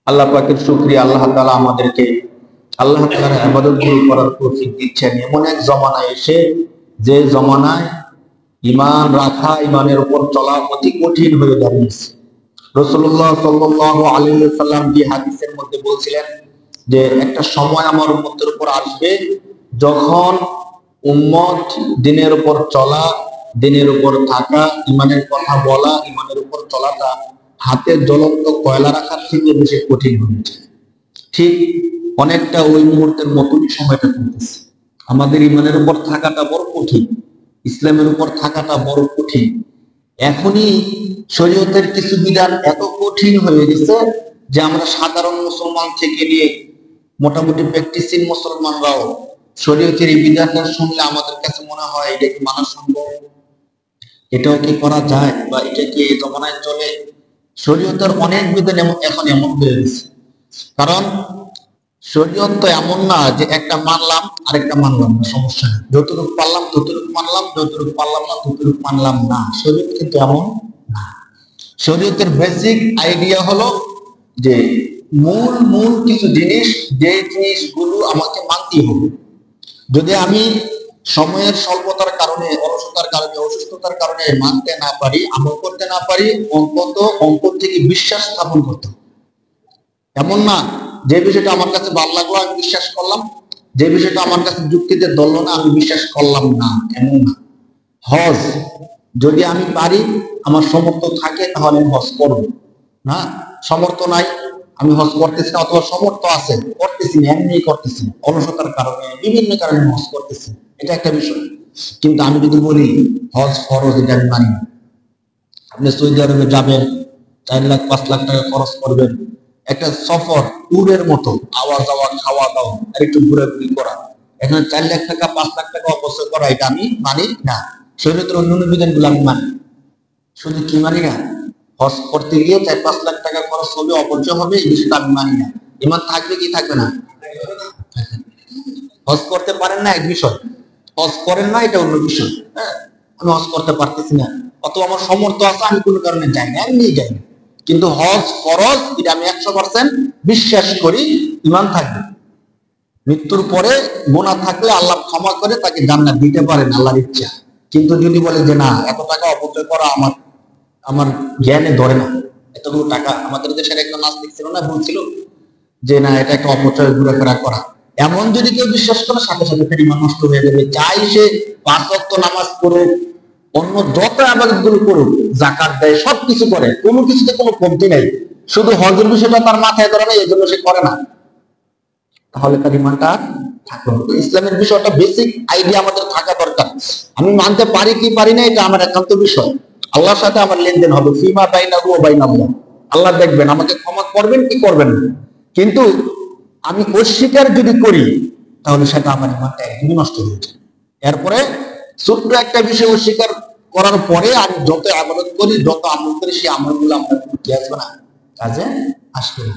আল্লাহ পাকের শুকরিয়া, আল্লাহ তাআলা আমাদেরকে আল্লাহ তাআলার ইবাদতগুলো করার তৌফিক দিচ্ছেন এমন এক জমানায় এসে, যে জমানায় ঈমান রাখা, ঈমানের উপর চলা অতি কঠিন হয়ে দাঁড়িয়েছে। রাসূলুল্লাহ সাল্লাল্লাহু আলাইহি ওয়াসাল্লাম যে হাদিসের মধ্যে বলছিলেন যে একটা সময় আমার উম্মতের উপর আসবে যখন উম্মত দিনের উপর চলা, দিনের উপর থাকা, ঈমানের কথা বলা, ঈমানের উপর চলাটা হাতে জ্বলন্ত কয়লা রাখার থেকে বেশি কঠিন হয়ে যায়। ঠিক অনেকটা ওই মুহূর্তের মতনই সময়টা চলতেছে। আমাদের ঈমানের উপর থাকাটা বড় কঠিন, ইসলামের উপর থাকাটা বড় কঠিন। এখনই শরীয়তের কিছু বিধান এত কঠিন হয়ে গেছে যে আমরা সাধারণ মুসলমান থেকে নিয়ে মোটামুটি প্র্যাকটিসিং মুসলমানরাও শরীয়তের এই বিধানটা শুনলে আমাদের কাছে মনে হয় এটা কি মানা সম্ভব, এটাও কি করা যায়, বা এটা কি এই জমানায় চলে। শরীয়তের অনেক বিধান এখন এমন হয়ে গেছে, কারণ শরীয়ত তো এমন না যে একটা মানলাম আরেকটা মানলাম না, সমস্যা নেই, যতটুকু পারলাম ততটুকু মানলাম, যতটুকু পারলাম না ততটুকু মানলাম না। শরীয়ত কিন্তু এমন না। শরীয়তের বেসিক আইডিয়া হলো যে মূল মূল কিছু জিনিস, যে জিনিসগুলো আমাকে মানতেই হবে। যদি আমি সময়ের স্বল্পতার কারণে, অলসতার কারণে, অসুস্থতার কারণে মানতে না পারি, আমল করতে না পারি, অন্তত অন্তর থেকে বিশ্বাস স্থাপন করতে হবে। এমন না যে বিষয়টা আমার কাছে ভালো লাগলো আমি বিশ্বাস করলাম, যে বিষয়টা আমার কাছে যুক্তিতে ধরলো না আমি বিশ্বাস করলাম না, এমন না। হজ যদি আমি পারি, আমার সমর্থ থাকে, তাহলে আমি হজ করবো না। সমর্থ নাই, আমি হজ করতেছি না, অথবা সমর্থ আছে করতেছি না, এমনি করতেছি না, অলসতার কারণে, বিভিন্ন কারণে হজ করতেছি, এটা একটা বিষয়। কিন্তু আমি যদি বলি হজ ফরজ, এটা আমি মানি না। আপনি সৌদি আরবে যাবেন, 4 লাখ 5 লাখ টাকা খরচ করবেন, একটা সফর ট্যুরের মতো, আওয়া যাওয়া, খাওয়া দাওয়া, আর একটু ঘুরাঘুরি করা, এখানে 4 লাখ টাকা 5 লাখ টাকা অপচয় করা, এটা আমি মানি না। শরীয়তের অন্যান্য বিধানগুলো আমি মানি। শুধু কি মানি না, হজ করতে গিয়ে 4-5 লাখ টাকা খরচ হবে, অপচয় হবে, এই বিষয়টা আমি মানি না। ঈমান থাকবে কি থাকবে না? হজ করতে পারেন না এক বিষয়, হজ করেন না এটা অন্য বিষয়। হ্যাঁ, আমি হজ করতে পারতেছি না, অথবা আমার সমর্থ আছে, আমি কোনো কারণে যাই না, এমনি যাই না, কিন্তু হজ ফরজ, এটা আমি 100% বিশ্বাস করি। ঈমান থাকবে, মৃত্যুর পরে গুনাহ থাকলে আল্লাহ ক্ষমা করে তাকে জান্নাত দিতে পারেন, আল্লাহর ইচ্ছা। কিন্তু যদি বলে যে না, এত টাকা অপচয় করা আমার আমার জ্ঞানে ধরে না, এতগুলো টাকা, আমাদের দেশের একজন নাস্তিক ছিল না, বলছিল যে না, এটা একটা অপচয়, ঘুরাফেরা করা, এমন যদি কেউ বিশ্বাস করে, সাথে সাথে তার ঈমান নষ্ট হয়ে যাবে। চাই সে 5 ওয়াক্ত নামাজ পড়ুক, অন্য যত ইবাদত গুলো করুক, যাকাত দেয়, সবকিছু করে, কোনো কিছুতে কোনো কমতি নেই, শুধু হজের বিষয়টা তার মাথায় ধরে না, এই জন্য সে করে না, তাহলে তার ঈমানটা থাকবে। ইসলামের বিষয়টা বেসিক আইডিয়া আমাদের থাকা দরকার। আমি মানতে পারি কি পারি না, এটা আমার একান্ত বিষয়। আল্লাহর সাথে আমার লেনদেন হবে, ফিমা বাইনাহু ওয়া বাইনাল্লাহ। আল্লাহ দেখবেন আমাকে ক্ষমা করবেন কি করবেন না। কিন্তু আমি অস্বীকার যদি করি, তাহলে সেটা আমার ঈমানটা একদমই নষ্ট হয়ে যায়। এরপরে ছোট্ট একটা বিষয় অস্বীকার করার পরে আমি যত ইবাদত করি, যত আমল করি, সেই আমলগুলো আমার কি আসবে না, কাজে আসবে না।